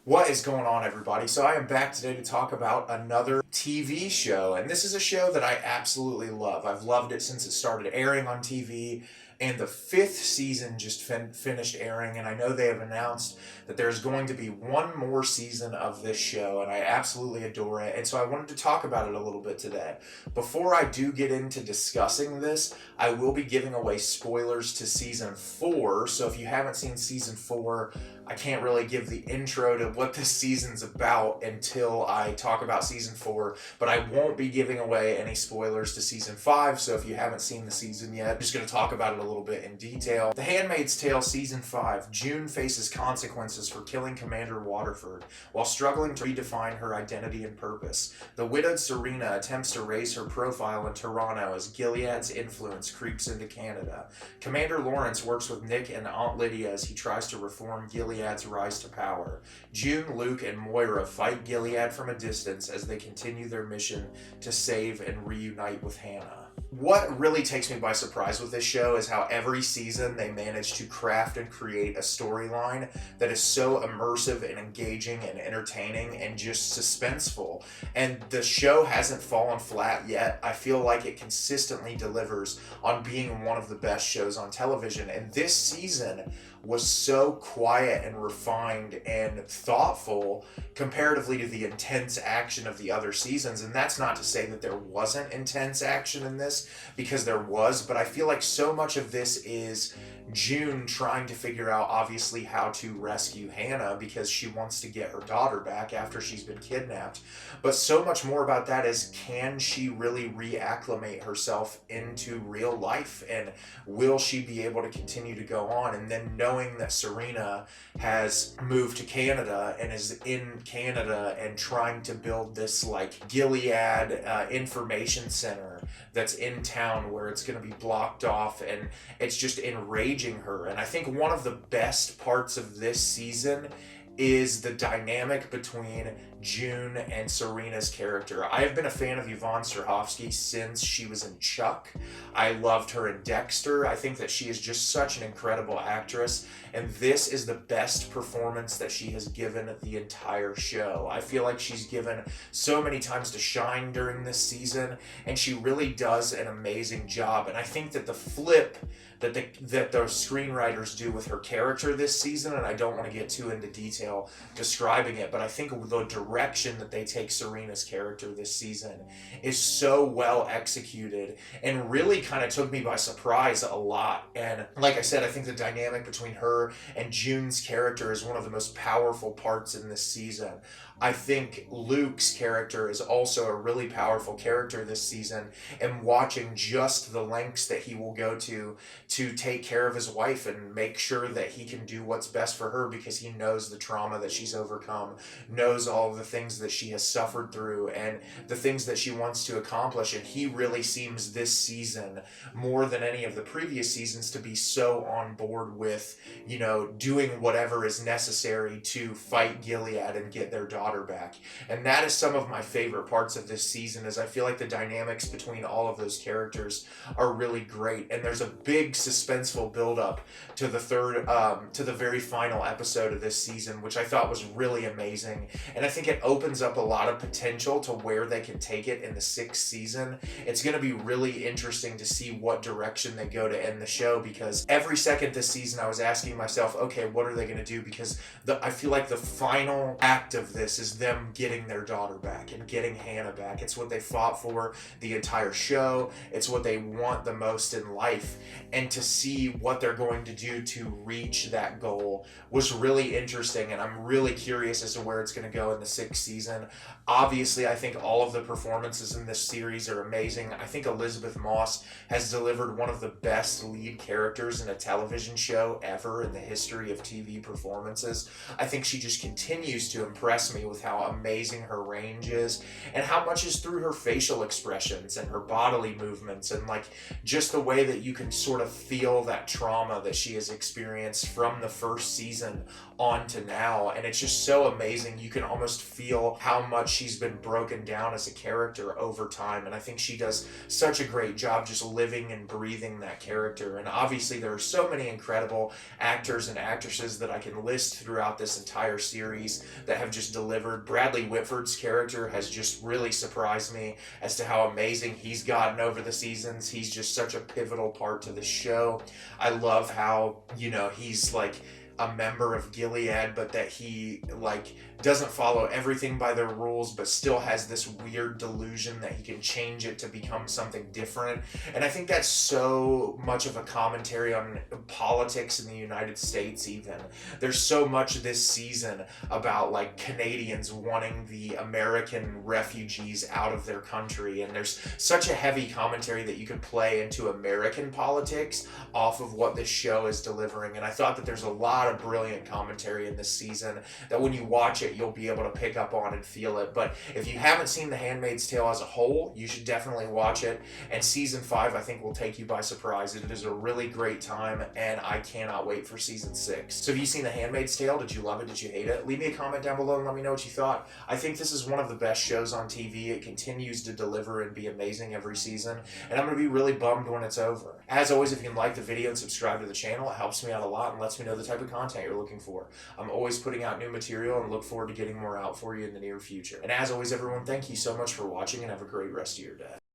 What is going on, everybody? So I am back today to talk about another TV show, and this is a show that I absolutely love. I've loved it since it started airing on TV, and the fifth season just finished airing, and I know they have announced that there's going to be one more season of this show, and I absolutely adore it, and so I wanted to talk about it a little bit today. Before I do get into discussing this, I will be giving away spoilers to season 4, so if you haven't seen season 4, I can't really give the intro to what this season's about until I talk about season 4, but I won't be giving away any spoilers to season 5, so if you haven't seen the season yet, I'm just going to talk about it a little bit in detail. The Handmaid's Tale season 5, June faces consequences for killing Commander Waterford while struggling to redefine her identity and purpose. The widowed Serena attempts to raise her profile in Toronto as Gilead's influence creeps into Canada. Commander Lawrence works with Nick and Aunt Lydia as he tries to reform Gilead's rise to power. June, Luke, and Moira fight Gilead from a distance as they continue their mission to save and reunite with Hannah. What really takes me by surprise with this show is how every season they manage to craft and create a storyline that is so immersive and engaging and entertaining and just suspenseful. And the show hasn't fallen flat yet. I feel like it consistently delivers on being one of the best shows on television. And this season was so quiet and refined and thoughtful comparatively to the intense action of the other seasons. And that's not to say that there wasn't intense action in this, because there was, but I feel like so much of this is June trying to figure out, obviously, how to rescue Hannah because she wants to get her daughter back after she's been kidnapped. But so much more about that is, can she really reacclimate herself into real life, and will she be able to continue to go on? And then knowing that Serena has moved to Canada and is in Canada and trying to build this like Gilead information center that's in town where it's going to be blocked off, and it's just enraging her. And I think one of the best parts of this season is the dynamic between June and Serena's character. I have been a fan of Yvonne Strahovski since she was in Chuck. I loved her in Dexter. I think that she is just such an incredible actress, and this is the best performance that she has given the entire show. I feel like she's given so many times to shine during this season, and she really does an amazing job. And I think that the flip that the screenwriters do with her character this season, and I don't want to get too into detail describing it, but I think the direction that they take Serena's character this season is so well executed and really kind of took me by surprise a lot. And like I said, I think the dynamic between her and June's character is one of the most powerful parts in this season. I think Luke's character is also a really powerful character this season, and watching just the lengths that he will go to take care of his wife and make sure that he can do what's best for her, because he knows the trauma that she's overcome, knows all of the things that she has suffered through and the things that she wants to accomplish. And he really seems this season, more than any of the previous seasons, to be so on board with, doing whatever is necessary to fight Gilead and get their daughter back. And that is some of my favorite parts of this season, is I feel like the dynamics between all of those characters are really great. And there's a big suspenseful build-up to the very final episode of this season, which I thought was really amazing. And I think it opens up a lot of potential to where they can take it in the 6th season. It's going to be really interesting to see what direction they go to end the show, because every second this season I was asking myself, okay, what are they going to do? Because I feel like the final act of this is them getting their daughter back and getting Hannah back. It's what they fought for the entire show. It's what they want the most in life. And to see what they're going to do to reach that goal was really interesting, and I'm really curious as to where it's going to go in the 6th season. Obviously, I think all of the performances in this series are amazing. I think Elizabeth Moss has delivered one of the best lead characters in a television show ever in the history of TV performances. I think she just continues to impress me with how amazing her range is, and how much is through her facial expressions and her bodily movements, and like just the way that you can sort of feel that trauma that she has experienced from the first season on to now. And it's just so amazing. You can almost feel how much she's been broken down as a character over time, and I think she does such a great job just living and breathing that character. And obviously there are so many incredible actors and actresses that I can list throughout this entire series that have just delivered. Bradley Whitford's character has just really surprised me as to how amazing he's gotten over the seasons. He's just such a pivotal part to the show. I love how, he's like a member of Gilead, but that he like doesn't follow everything by their rules, but still has this weird delusion that he can change it to become something different. And I think that's so much of a commentary on politics in the United States. Even there's so much this season about like Canadians wanting the American refugees out of their country, and there's such a heavy commentary that you could play into American politics off of what this show is delivering. And I thought that there's a lot of brilliant commentary in this season that when you watch it, you'll be able to pick up on and feel it. But if you haven't seen The Handmaid's Tale as a whole, you should definitely watch it. And season 5, I think, will take you by surprise. It is a really great time, and I cannot wait for season 6. So have you seen The Handmaid's Tale? Did you love it? Did you hate it? Leave me a comment down below and let me know what you thought. I think this is one of the best shows on TV. It continues to deliver and be amazing every season, and I'm going to be really bummed when it's over. As always, if you can like the video and subscribe to the channel, it helps me out a lot and lets me know the type of content you're looking for. I'm always putting out new material and look forward to getting more out for you in the near future. And as always, everyone, thank you so much for watching, and have a great rest of your day.